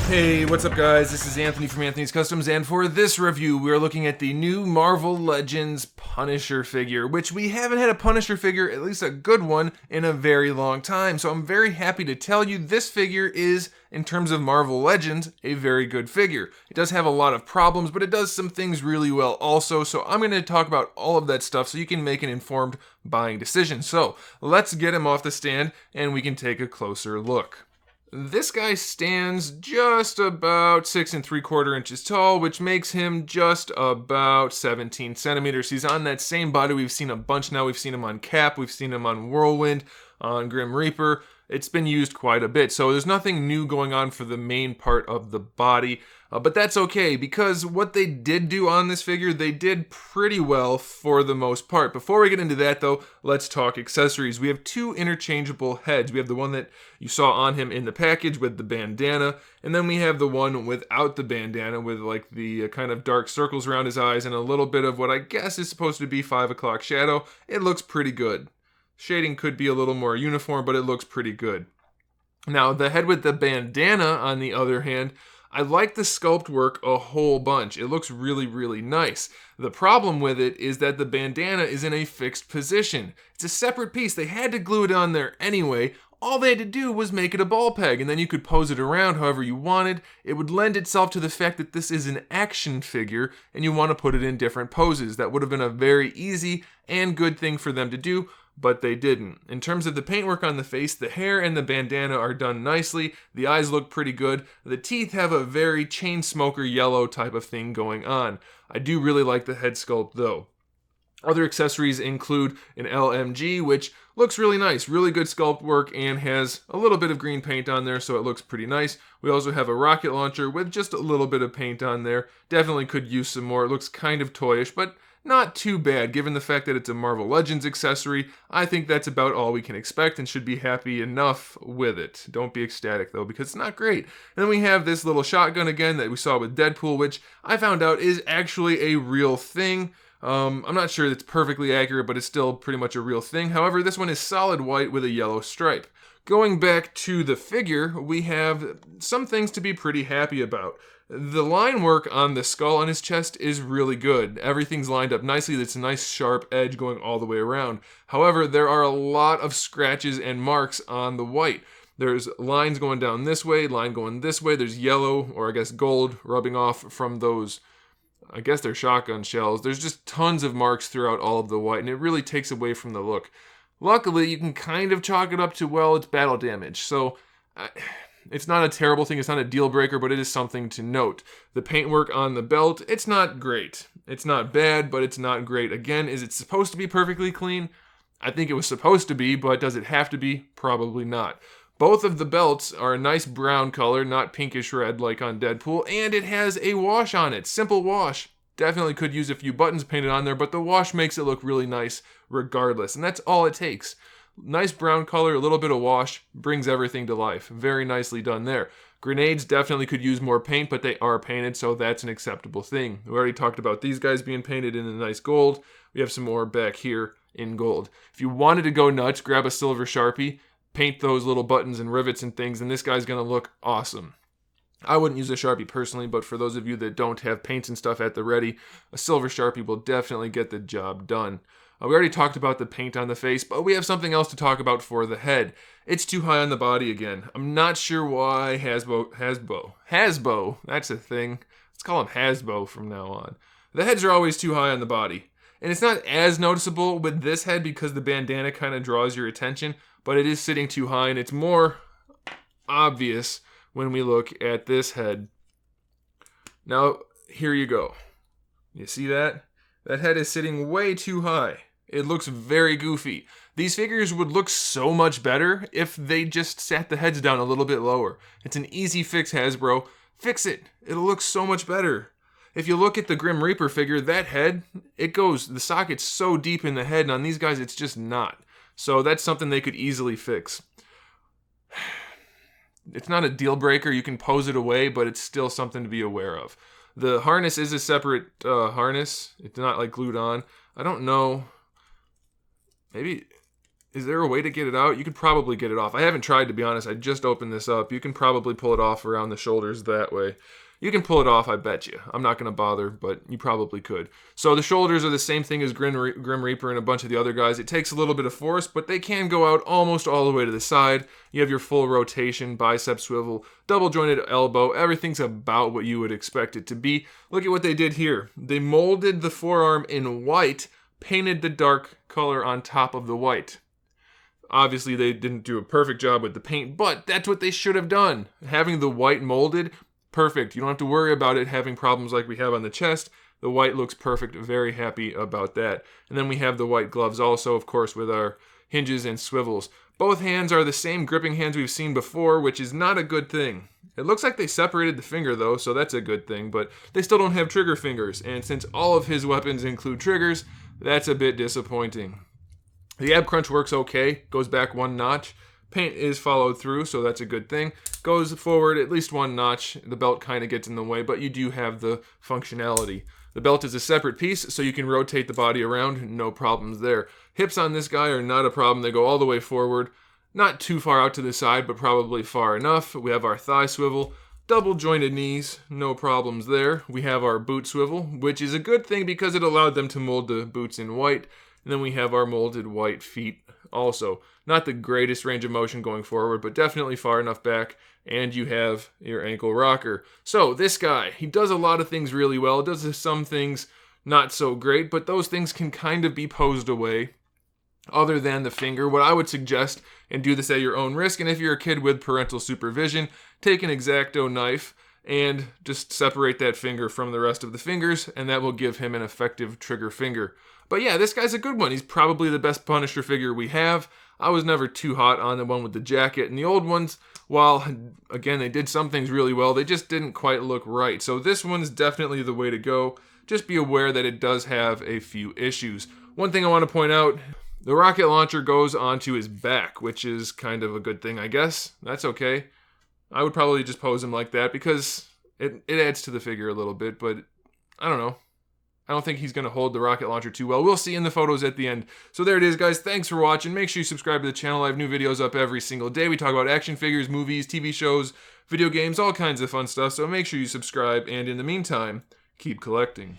Hey, what's up guys? This is Anthony from Anthony's Customs, and for this review, we're looking at the new Marvel Legends Punisher figure, which we haven't had a Punisher figure, at least a good one, in a very long time. So I'm very happy to tell you this figure is, in terms of Marvel Legends, a very good figure. It does have a lot of problems, but it does some things really well also, so I'm going to talk about all of that stuff so you can make an informed buying decision. So let's get him off the stand and we can take a closer look. This guy stands just about 6 3/4 inches tall, which makes him just about 17 centimeters. He's on that same body we've seen a bunch now. We've seen him on Cap, we've seen him on Whirlwind, on Grim Reaper. It's been used quite a bit, so there's nothing new going on for the main part of the body. But that's okay, because what they did do on this figure, they did pretty well for the most part. Before we get into that though, let's talk accessories. We have two interchangeable heads. We have the one that you saw on him in the package with the bandana, and then we have the one without the bandana with like the kind of dark circles around his eyes and a little bit of what I guess is supposed to be 5 o'clock shadow. It looks pretty good. Shading could be a little more uniform, but it looks pretty good. Now, the head with the bandana, on the other hand, I like the sculpt work a whole bunch. It looks really, really nice. The problem with it is that the bandana is in a fixed position. It's a separate piece. They had to glue it on there anyway. All they had to do was make it a ball peg, and then you could pose it around however you wanted. It would lend itself to the fact that this is an action figure, and you want to put it in different poses. That would have been a very easy and good thing for them to do, but they didn't. In terms of the paintwork on the face, the hair and the bandana are done nicely. The eyes look pretty good. The teeth have a very chain smoker yellow type of thing going on. I do really like the head sculpt though. Other accessories include an LMG, which looks really nice, really good sculpt work, and has a little bit of green paint on there, so it looks pretty nice. We also have a rocket launcher with just a little bit of paint on there. Definitely could use some more. It looks kind of toyish, but not too bad, given the fact that it's a Marvel Legends accessory. I think that's about all we can expect and should be happy enough with it. Don't be ecstatic though, because it's not great. And then we have this little shotgun again that we saw with Deadpool, which I found out is actually a real thing. I'm not sure it's perfectly accurate, but it's still pretty much a real thing. However, this one is solid white with a yellow stripe. Going back to the figure, we have some things to be pretty happy about. The line work on the skull on his chest is really good. Everything's lined up nicely. It's a nice sharp edge going all the way around. However, there are a lot of scratches and marks on the white. There's lines going down this way, line going this way. There's yellow, or I guess gold, rubbing off from those, I guess they're shotgun shells. There's just tons of marks throughout all of the white, and it really takes away from the look. Luckily, you can kind of chalk it up to, well, it's battle damage. So it's not a terrible thing. It's not a deal breaker, but it is something to note. The paintwork on the belt, it's not great. It's not bad, but it's not great. Again, is it supposed to be perfectly clean? I think it was supposed to be, but does it have to be? Probably not. Both of the belts are a nice brown color, not pinkish red like on Deadpool, and it has a wash on it. Simple wash. Definitely could use a few buttons painted on there, but the wash makes it look really nice regardless, and that's all it takes. Nice brown color, a little bit of wash, brings everything to life. Very nicely done there. Grenades definitely could use more paint, but they are painted, so that's an acceptable thing. We already talked about these guys being painted in a nice gold. We have some more back here in gold. If you wanted to go nuts, grab a silver Sharpie, paint those little buttons and rivets and things, and this guy's gonna look awesome. I wouldn't use a Sharpie personally, but for those of you that don't have paints and stuff at the ready, a silver Sharpie will definitely get the job done. We already talked about the paint on the face, but we have something else to talk about for the head. It's too high on the body again. I'm not sure why Hasbro, that's a thing. Let's call him Hasbro from now on. The heads are always too high on the body. And it's not as noticeable with this head because the bandana kind of draws your attention, but it is sitting too high, and it's more obvious when we look at this head. Now, here you go. You see that? That head is sitting way too high. It looks very goofy. These figures would look so much better if they just sat the heads down a little bit lower. It's an easy fix, Hasbro. Fix it. It'll look so much better. If you look at the Grim Reaper figure, that head, the socket's so deep in the head, and on these guys it's just not. So that's something they could easily fix. It's not a deal breaker. You can pose it away, but it's still something to be aware of. The harness is a separate harness. It's not like glued on. I don't know. Maybe Is there a way to get it out? You could probably get it off. I haven't tried, to be honest. I just opened this up. You can probably pull it off around the shoulders that way. You can pull it off, I bet you. I'm not going to bother, but you probably could. So the shoulders are the same thing as Grim Reaper and a bunch of the other guys. It takes a little bit of force, but they can go out almost all the way to the side. You have your full rotation, bicep swivel, double jointed elbow. Everything's about what you would expect it to be. Look at what they did here. They molded the forearm in white, painted the dark color on top of the white. Obviously, they didn't do a perfect job with the paint, but that's what they should have done. Having the white molded, perfect. You don't have to worry about it having problems like we have on the chest. The white looks perfect. Very happy about that. And then we have the white gloves also, of course, with our hinges and swivels. Both hands are the same gripping hands we've seen before, which is not a good thing. It looks like they separated the finger, though, so that's a good thing, but they still don't have trigger fingers, and since all of his weapons include triggers, that's a bit disappointing. The ab crunch works okay, goes back one notch. Paint is followed through, so that's a good thing. Goes forward at least one notch. The belt kind of gets in the way, but you do have the functionality. The belt is a separate piece, so you can rotate the body around, no problems there. Hips on this guy are not a problem. They go all the way forward. Not too far out to the side, but probably far enough. We have our thigh swivel. Double jointed knees, no problems there. We have our boot swivel, which is a good thing because it allowed them to mold the boots in white. And then we have our molded white feet also. Not the greatest range of motion going forward, but definitely far enough back. And you have your ankle rocker. So this guy, he does a lot of things really well. Does some things not so great, but those things can kind of be posed away. Other than the finger, what I would suggest, and do this at your own risk, and if you're a kid with parental supervision, take an X-Acto knife and just separate that finger from the rest of the fingers, and that will give him an effective trigger finger. But yeah, this guy's a good one. He's probably the best Punisher figure we have. I was never too hot on the one with the jacket, and the old ones, while, again, they did some things really well, they just didn't quite look right. So this one's definitely the way to go. Just be aware that it does have a few issues. One thing I want to point out, the rocket launcher goes onto his back, which is kind of a good thing, I guess. That's okay. I would probably just pose him like that because it adds to the figure a little bit, but I don't know. I don't think he's going to hold the rocket launcher too well. We'll see in the photos at the end. So there it is, guys. Thanks for watching. Make sure you subscribe to the channel. I have new videos up every single day. We talk about action figures, movies, TV shows, video games, all kinds of fun stuff. So make sure you subscribe. And in the meantime, keep collecting.